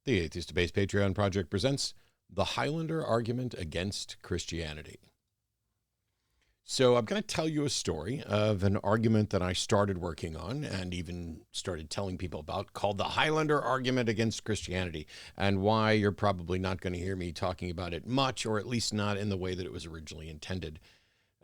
The Atheist Debates Patreon project presents the Highlander argument against Christianity. So I'm going to tell you a story of an argument that I started working on and even started telling people about, called the Highlander argument against Christianity, and why you're probably not going to hear me talking about it much, or at least not in the way that it was originally intended.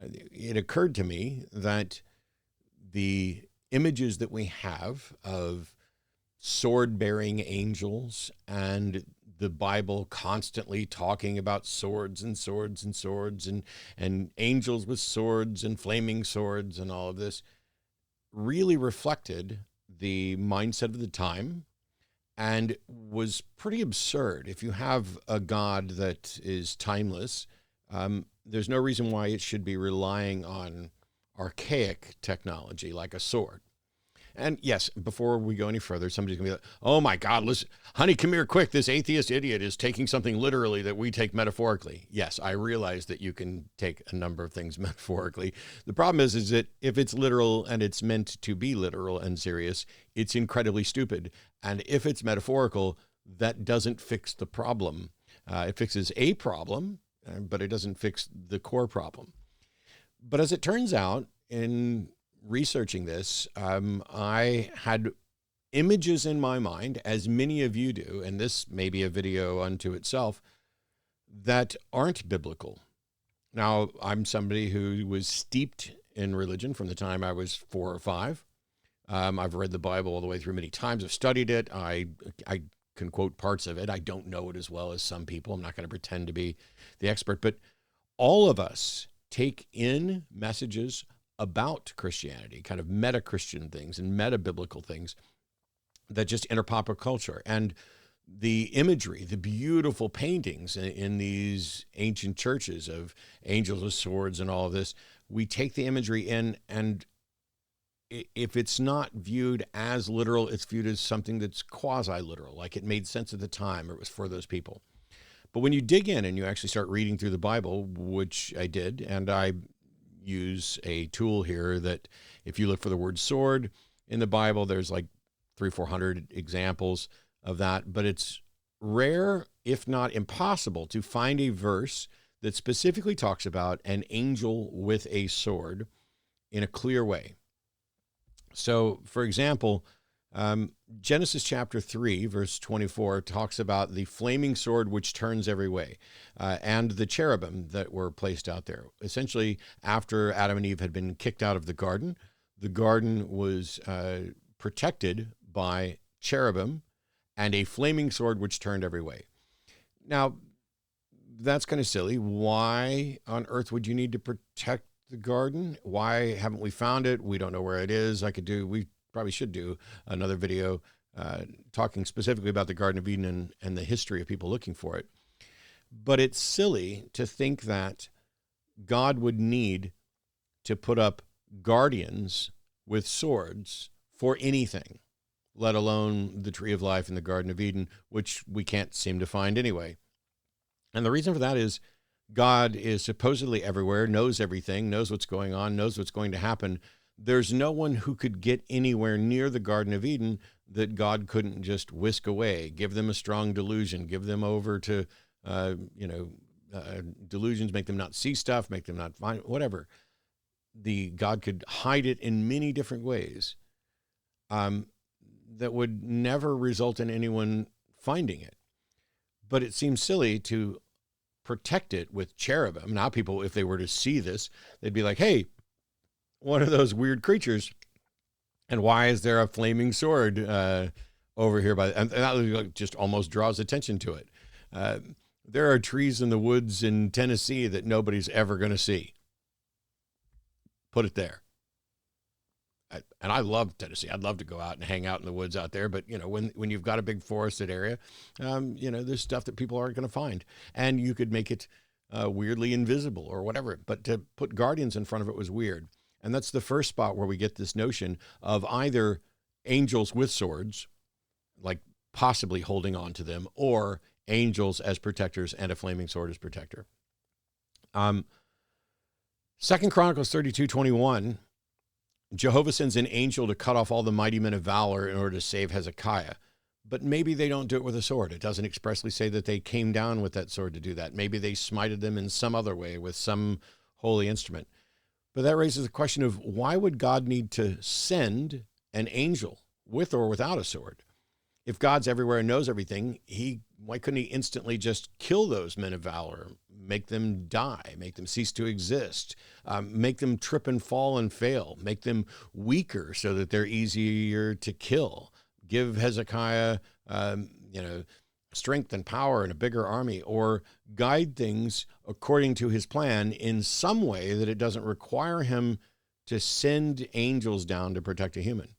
It occurred to me that the images that we have of sword-bearing angels and the Bible constantly talking about swords and swords and swords and angels with swords and flaming swords and all of this really reflected the mindset of the time and was pretty absurd. If you have a God that is timeless, there's no reason why it should be relying on archaic technology like a sword. And yes, before we go any further, somebody's going to be like, oh my God, listen, honey, come here quick. This atheist idiot is taking something literally that we take metaphorically. Yes, I realize that you can take a number of things metaphorically. The problem is that if it's literal and it's meant to be literal and serious, it's incredibly stupid. And if it's metaphorical, that doesn't fix the problem. It fixes a problem, but it doesn't fix the core problem. But as it turns out, in researching this, I had images in my mind, as many of you do, and this may be a video unto itself, that aren't biblical. Now, I'm somebody who was steeped in religion from the time I was 4 or 5. I've read the Bible all the way through many times. I've studied it. I can quote parts of it. I don't know it as well as some people. I'm not going to pretend to be the expert, but all of us take in messages about Christianity, kind of meta-Christian things and meta-biblical things that just enter pop culture. And the imagery, the beautiful paintings in these ancient churches of angels with swords and all of this, we take the imagery in, and if it's not viewed as literal, it's viewed as something that's quasi-literal, like it made sense at the time, or it was for those people. But when you dig in and you actually start reading through the Bible, which I did, and I use a tool here that if you look for the word sword in the Bible, there's like 300-400 examples of that, but it's rare, if not impossible, to find a verse that specifically talks about an angel with a sword in a clear way. So, for example, Genesis chapter 3, verse 24 talks about the flaming sword which turns every way, and the cherubim that were placed out there. Essentially, after Adam and Eve had been kicked out of the garden was protected by cherubim and a flaming sword which turned every way. Now, that's kind of silly. Why on earth would you need to protect the garden? Why haven't we found it? We don't know where it is. We probably should do another video talking specifically about the Garden of Eden and the history of people looking for it. But it's silly to think that God would need to put up guardians with swords for anything, let alone the tree of life in the Garden of Eden, which we can't seem to find anyway. And the reason for that is God is supposedly everywhere, knows everything, knows what's going on, knows what's going to happen. There's no one who could get anywhere near the Garden of Eden that God couldn't just whisk away, give them a strong delusion, give them over to, delusions, make them not see stuff, make them not find, whatever. God could hide it in many different ways that would never result in anyone finding it. But it seems silly to protect it with cherubim. Now people, if they were to see this, they'd be like, hey, one of those weird creatures, and why is there a flaming sword over here? And that just almost draws attention to it. There are trees in the woods in Tennessee that nobody's ever going to see. Put it there. And I love Tennessee. I'd love to go out and hang out in the woods out there. But, when you've got a big forested area, there's stuff that people aren't going to find. And you could make it weirdly invisible or whatever. But to put guardians in front of it was weird. And that's the first spot where we get this notion of either angels with swords, like possibly holding on to them, or angels as protectors and a flaming sword as protector. 2 Chronicles 32:21, Jehovah sends an angel to cut off all the mighty men of valor in order to save Hezekiah. but maybe they don't do it with a sword. It doesn't expressly say that they came down with that sword to do that. Maybe they smited them in some other way with some holy instrument. But that raises the question of, why would God need to send an angel with or without a sword? If God's everywhere and knows everything, why couldn't he instantly just kill those men of valor, make them die, make them cease to exist, make them trip and fall and fail, make them weaker so that they're easier to kill, give Hezekiah, strength and power and a bigger army, or guide things according to his plan in some way that it doesn't require him to send angels down to protect a human?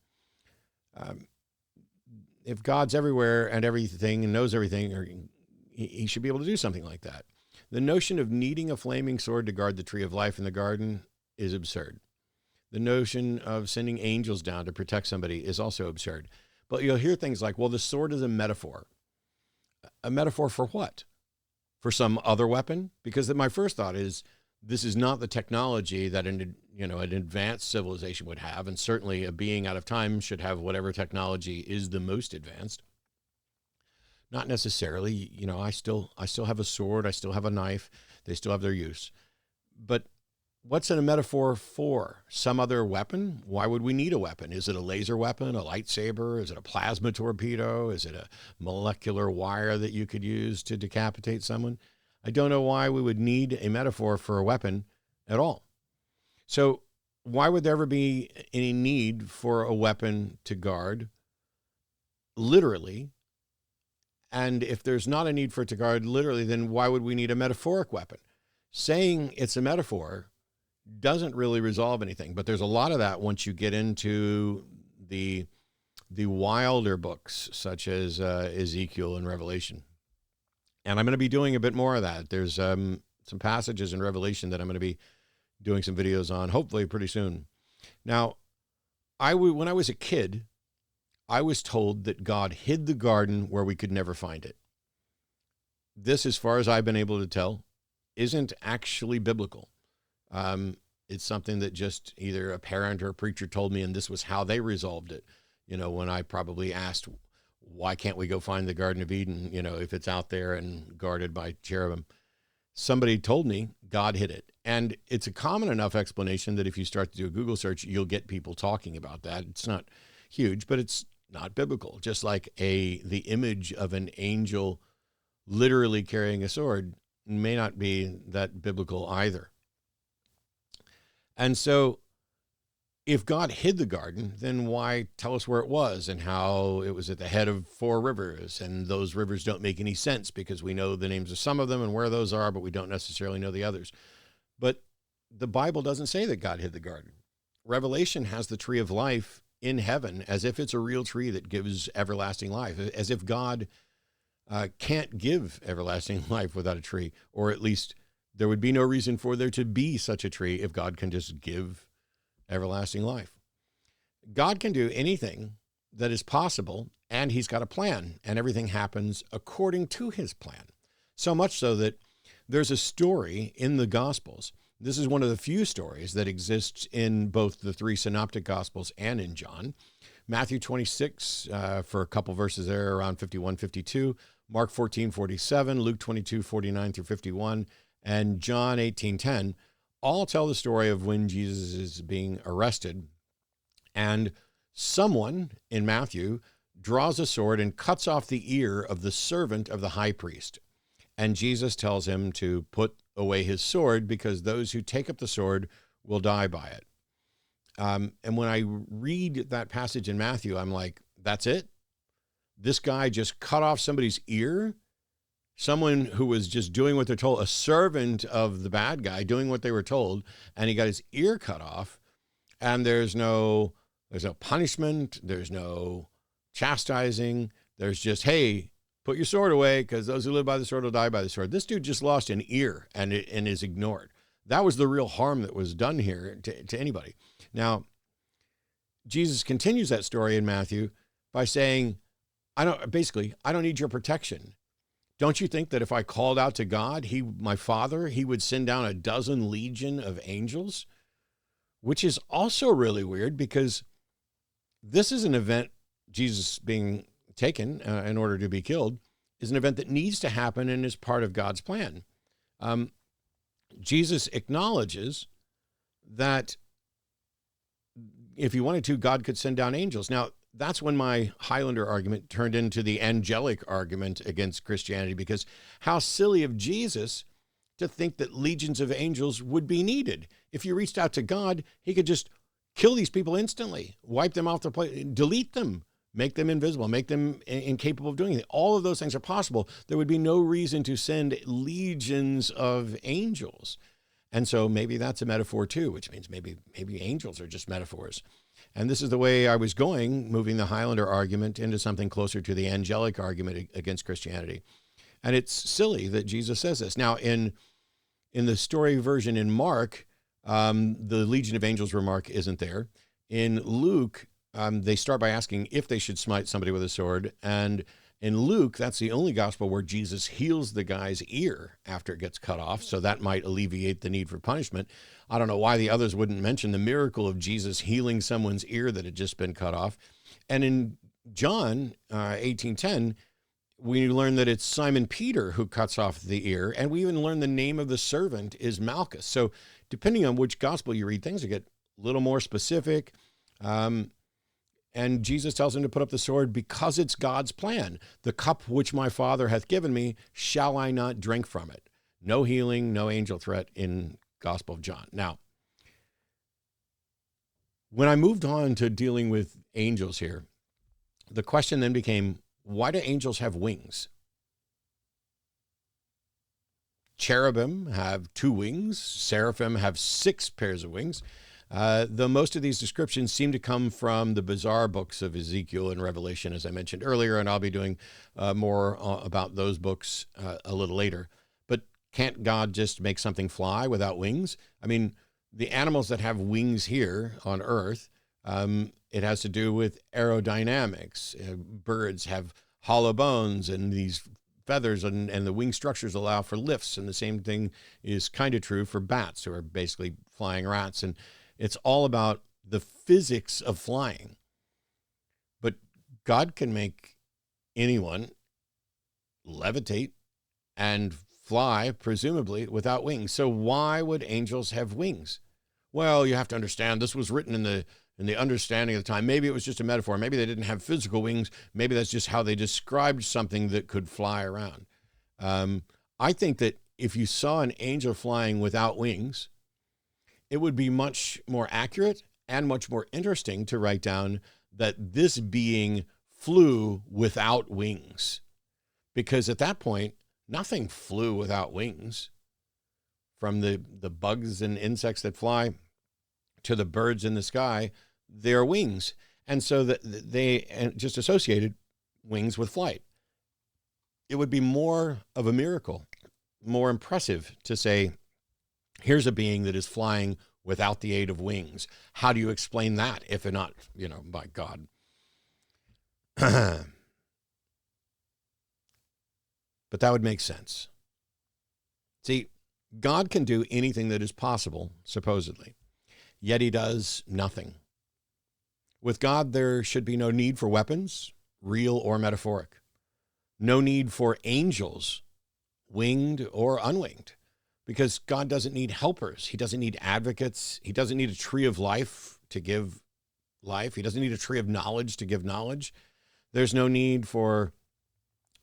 If God's everywhere and everything and knows everything, he should be able to do something like that. The notion of needing a flaming sword to guard the tree of life in the garden is absurd. The notion of sending angels down to protect somebody is also absurd. But you'll hear things like, well, the sword is a metaphor. A metaphor for what? For some other weapon? Because my first thought is, this is not the technology that an advanced civilization would have, and certainly a being out of time should have whatever technology is the most advanced. Not necessarily. I still have a sword, I still have a knife, they still have their use. But what's in a metaphor for? Some other weapon? Why would we need a weapon? Is it a laser weapon, a lightsaber? Is it a plasma torpedo? Is it a molecular wire that you could use to decapitate someone? I don't know why we would need a metaphor for a weapon at all. So why would there ever be any need for a weapon to guard literally? And if there's not a need for it to guard literally, then why would we need a metaphoric weapon? Saying it's a metaphor doesn't really resolve anything, but there's a lot of that once you get into the wilder books, such as Ezekiel and Revelation. And I'm going to be doing a bit more of that. There's some passages in Revelation that I'm going to be doing some videos on, hopefully pretty soon. Now, when I was a kid, I was told that God hid the garden where we could never find it. This, as far as I've been able to tell, isn't actually biblical. It's something that just either a parent or a preacher told me, and this was how they resolved it. When I probably asked, why can't we go find the Garden of Eden, if it's out there and guarded by cherubim? Somebody told me God hid it. And it's a common enough explanation that if you start to do a Google search, you'll get people talking about that. It's not huge, but it's not biblical. Just like the image of an angel literally carrying a sword may not be that biblical either. And so if God hid the garden, then why tell us where it was and how it was at the head of 4 rivers? And those rivers don't make any sense because we know the names of some of them and where those are, but we don't necessarily know the others. But the Bible doesn't say that God hid the garden. Revelation has the tree of life in heaven as if it's a real tree that gives everlasting life, as if God can't give everlasting life without a tree, or at least there would be no reason for there to be such a tree if God can just give everlasting life. God can do anything that is possible, and he's got a plan, and everything happens according to his plan. So much so that there's a story in the Gospels. This is one of the few stories that exists in both the 3 synoptic Gospels and in John. Matthew 26, for a couple verses there, around 51, 52. Mark 14, 47, Luke 22, 49 through 51, and John 18, 10. All tell the story of when Jesus is being arrested, and someone in Matthew draws a sword and cuts off the ear of the servant of the high priest. And Jesus tells him to put away his sword because those who take up the sword will die by it. And when I read that passage in Matthew, I'm like, that's it? This guy just cut off somebody's ear? Someone who was just doing what they're told, a servant of the bad guy doing what they were told, and he got his ear cut off, and there's no punishment, there's no chastising, there's just, hey, put your sword away because those who live by the sword will die by the sword. This dude just lost an ear and is ignored. That was the real harm that was done here to anybody. Now, Jesus continues that story in Matthew by saying, I don't need your protection. Don't you think that if I called out to God, my Father, he would send down a dozen legion of angels? Which is also really weird because this is an event, Jesus being taken in order to be killed is an event that needs to happen and is part of God's plan. Jesus acknowledges that if he wanted to, God could send down angels. Now, that's when my Highlander argument turned into the angelic argument against Christianity, because how silly of Jesus to think that legions of angels would be needed. If you reached out to God, he could just kill these people instantly, wipe them off the plate, delete them, make them invisible, make them incapable of doing anything. All of those things are possible. There would be no reason to send legions of angels. And so maybe that's a metaphor too, which means maybe angels are just metaphors. And this is the way I was going, moving the Highlander argument into something closer to the angelic argument against Christianity. And it's silly that Jesus says this. Now, in the story version in Mark, the Legion of Angels remark isn't there. In Luke, they start by asking if they should smite somebody with a sword. And in Luke, that's the only gospel where Jesus heals the guy's ear after it gets cut off. So that might alleviate the need for punishment. I don't know why the others wouldn't mention the miracle of Jesus healing someone's ear that had just been cut off. And in John 18:10, we learn that it's Simon Peter who cuts off the ear. And we even learn the name of the servant is Malchus. So depending on which gospel you read, things get a little more specific. And Jesus tells him to put up the sword because it's God's plan. The cup which my Father hath given me, shall I not drink from it? No healing, no angel threat in Gospel of John. Now, when I moved on to dealing with angels here, the question then became, why do angels have wings? Cherubim have 2 wings. Seraphim have 6 pairs of wings. Though most of these descriptions seem to come from the bizarre books of Ezekiel and Revelation, as I mentioned earlier, and I'll be doing more about those books a little later. But can't God just make something fly without wings? I mean, the animals that have wings here on Earth, it has to do with aerodynamics. Birds have hollow bones and these feathers, and the wing structures allow for lifts. And the same thing is kind of true for bats, who are basically flying rats. And it's all about the physics of flying. But God can make anyone levitate and fly, presumably, without wings. So why would angels have wings? Well, you have to understand, this was written in the understanding of the time. Maybe it was just a metaphor. Maybe they didn't have physical wings. Maybe that's just how they described something that could fly around. I think that if you saw an angel flying without wings, it would be much more accurate and much more interesting to write down that this being flew without wings. Because at that point, nothing flew without wings. From the bugs and insects that fly to the birds in the sky, they're wings. And so that they just associated wings with flight. It would be more of a miracle, more impressive to say, here's a being that is flying without the aid of wings. How do you explain that if not, by God? But that would make sense. See, God can do anything that is possible, supposedly, yet he does nothing. With God, there should be no need for weapons, real or metaphoric. No need for angels, winged or unwinged. Because God doesn't need helpers. He doesn't need advocates. He doesn't need a tree of life to give life. He doesn't need a tree of knowledge to give knowledge. There's no need for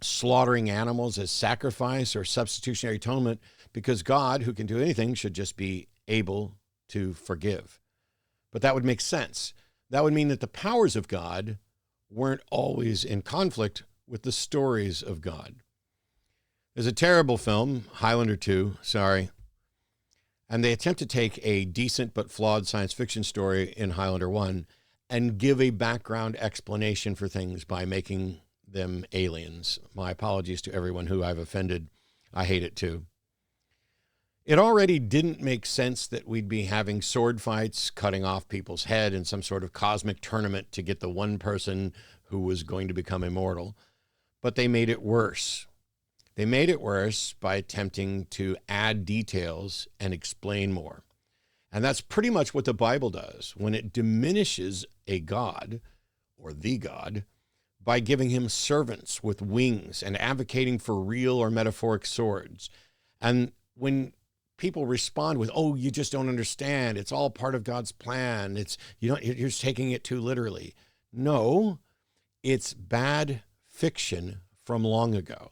slaughtering animals as sacrifice or substitutionary atonement, because God, who can do anything, should just be able to forgive. But that would make sense. That would mean that the powers of God weren't always in conflict with the stories of God. There's a terrible film, Highlander 2, and they attempt to take a decent but flawed science fiction story in Highlander 1 and give a background explanation for things by making them aliens. My apologies to everyone who I've offended. I hate it too. It already didn't make sense that we'd be having sword fights, cutting off people's head in some sort of cosmic tournament to get the one person who was going to become immortal. But they made it worse. They made it worse by attempting to add details and explain more. And that's pretty much what the Bible does when it diminishes a God or the God by giving him servants with wings and advocating for real or metaphoric swords. And when people respond with, "Oh, you just don't understand. It's all part of God's plan. You're just taking it too literally." No, it's bad fiction from long ago.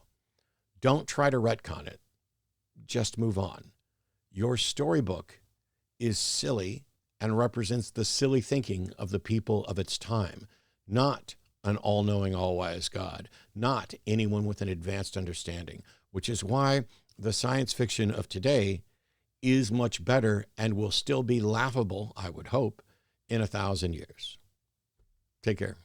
Don't try to retcon it. Just move on. Your storybook is silly and represents the silly thinking of the people of its time, not an all-knowing, all-wise God, not anyone with an advanced understanding, which is why the science fiction of today is much better and will still be laughable, I would hope, in 1,000 years. Take care.